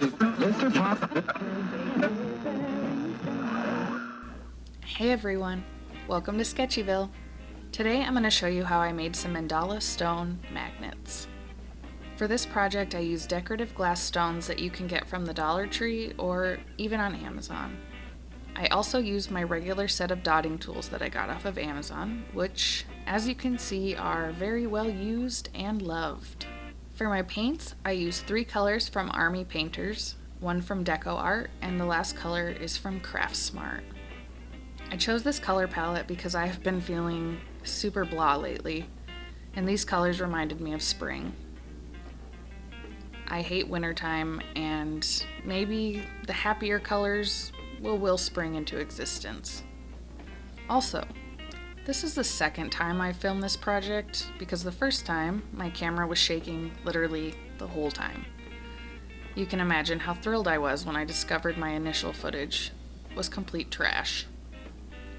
Hey everyone, welcome to Sketchyville. Today I'm going to show you how I made some mandala stone magnets. For this project I used decorative glass stones that you can get from the Dollar Tree or even on Amazon. I also used my regular set of dotting tools that I got off of Amazon, which, as you can see, are very well used and loved. For my paints, I used 3 colors from Army Painters, 1 from Deco Art, and the last color is from Craftsmart. I chose this color palette because I have been feeling super blah lately, and these colors reminded me of spring. I hate wintertime, and maybe the happier colors will will spring into existence. Also, this is the second time I filmed this project because the first time my camera was shaking literally the whole time. You can imagine how thrilled I was when I discovered my initial footage was complete trash.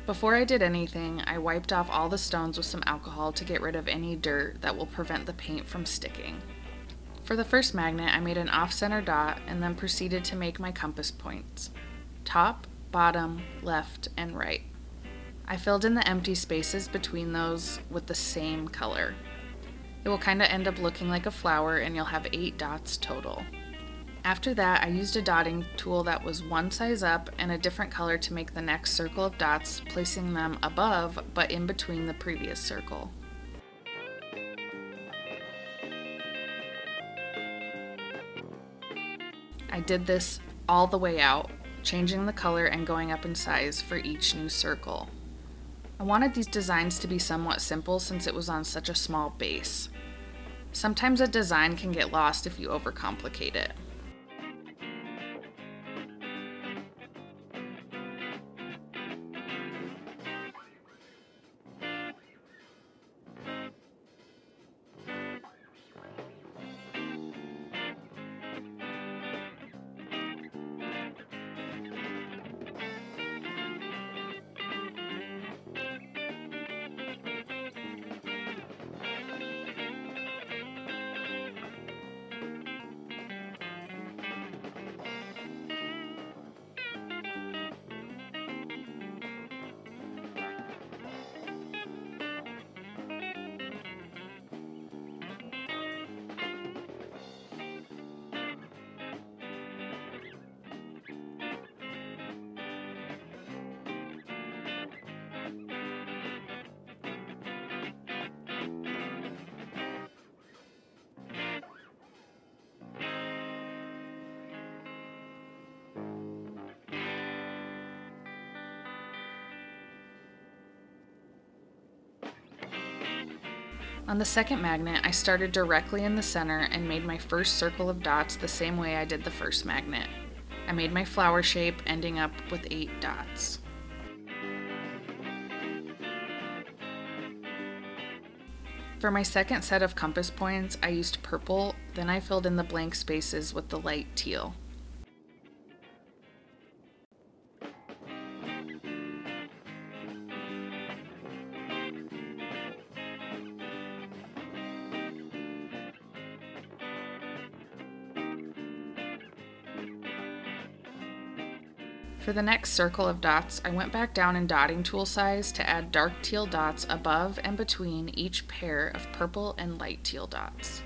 Before I did anything, I wiped off all the stones with some alcohol to get rid of any dirt that will prevent the paint from sticking. For the first magnet, I made an off-center dot and then proceeded to make my compass points. Top, bottom, left, and right. I filled in the empty spaces between those with the same color. It will kind of end up looking like a flower and you'll have 8 dots total. After that, I used a dotting tool that was one size up and a different color to make the next circle of dots, placing them above but in between the previous circle. I did this all the way out, changing the color and going up in size for each new circle. I wanted these designs to be somewhat simple since it was on such a small base. Sometimes a design can get lost if you overcomplicate it. On the second magnet, I started directly in the center and made my first circle of dots the same way I did the first magnet. I made my flower shape, ending up with 8 dots. For my second set of compass points, I used purple, then I filled in the blank spaces with the light teal. For the next circle of dots, I went back down in dotting tool size to add dark teal dots above and between each pair of purple and light teal dots.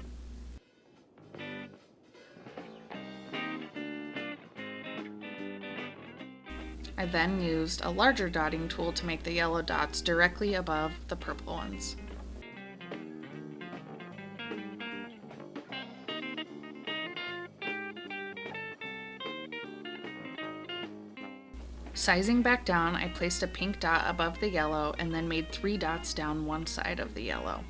I then used a larger dotting tool to make the yellow dots directly above the purple ones. Sizing back down, I placed a pink dot above the yellow and then made 3 dots down one side of the yellow.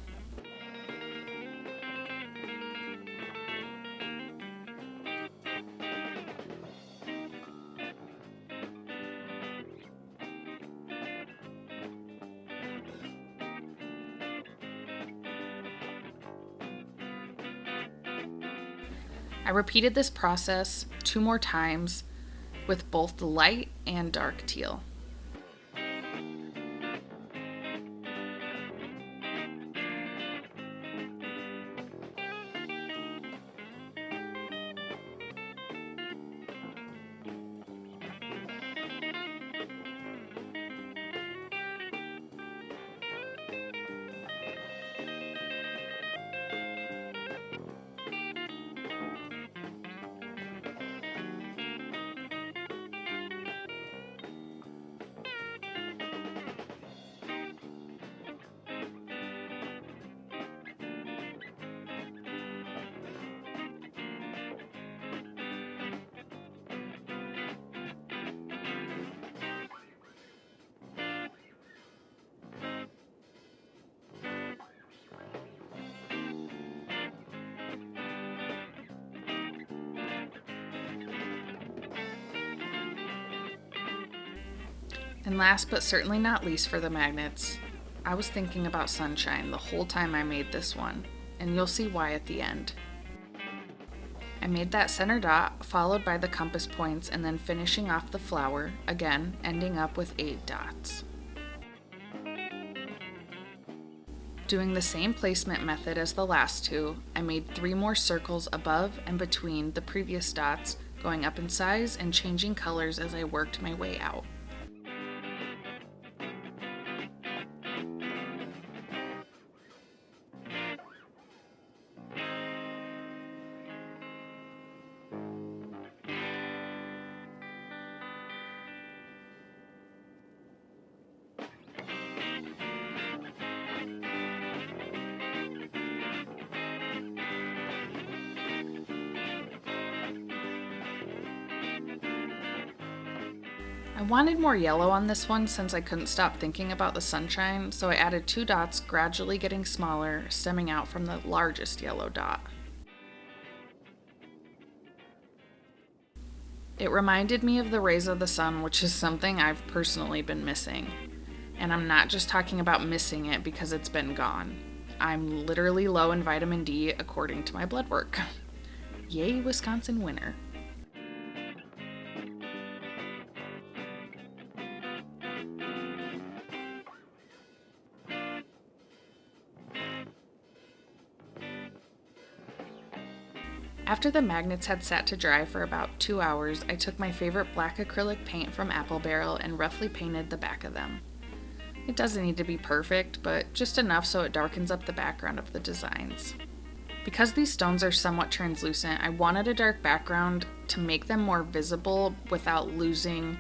I repeated this process 2 more times with both the light and dark teal. And last but certainly not least for the magnets, I was thinking about sunshine the whole time I made this one, and you'll see why at the end. I made that center dot, followed by the compass points, and then finishing off the flower, again ending up with 8 dots. Doing the same placement method as the last two, I made 3 more circles above and between the previous dots, going up in size and changing colors as I worked my way out. I wanted more yellow on this one since I couldn't stop thinking about the sunshine, so I added 2 dots, gradually getting smaller, stemming out from the largest yellow dot. It reminded me of the rays of the sun, which is something I've personally been missing. And I'm not just talking about missing it because it's been gone. I'm literally low in vitamin D according to my blood work. Yay, Wisconsin winter. After the magnets had sat to dry for about 2 hours, I took my favorite black acrylic paint from Apple Barrel and roughly painted the back of them. It doesn't need to be perfect, but just enough so it darkens up the background of the designs. Because these stones are somewhat translucent, I wanted a dark background to make them more visible without losing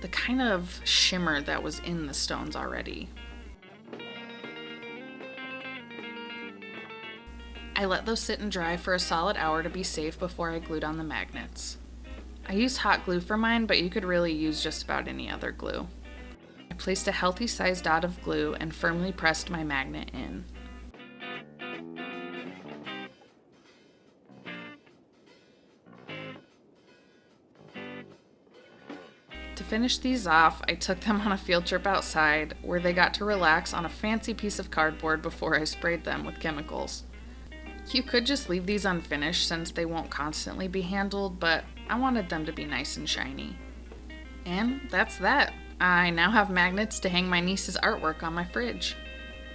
the kind of shimmer that was in the stones already. I let those sit and dry for a solid hour to be safe before I glued on the magnets. I used hot glue for mine, but you could really use just about any other glue. I placed a healthy sized dot of glue and firmly pressed my magnet in. To finish these off, I took them on a field trip outside where they got to relax on a fancy piece of cardboard before I sprayed them with chemicals. You could just leave these unfinished since they won't constantly be handled, but I wanted them to be nice and shiny. And that's that. I now have magnets to hang my niece's artwork on my fridge.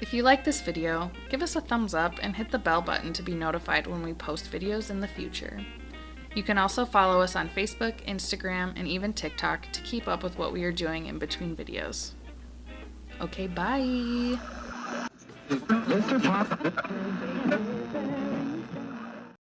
If you like this video, give us a thumbs up and hit the bell button to be notified when we post videos in the future. You can also follow us on Facebook, Instagram, and even TikTok to keep up with what we are doing in between videos. Okay, bye!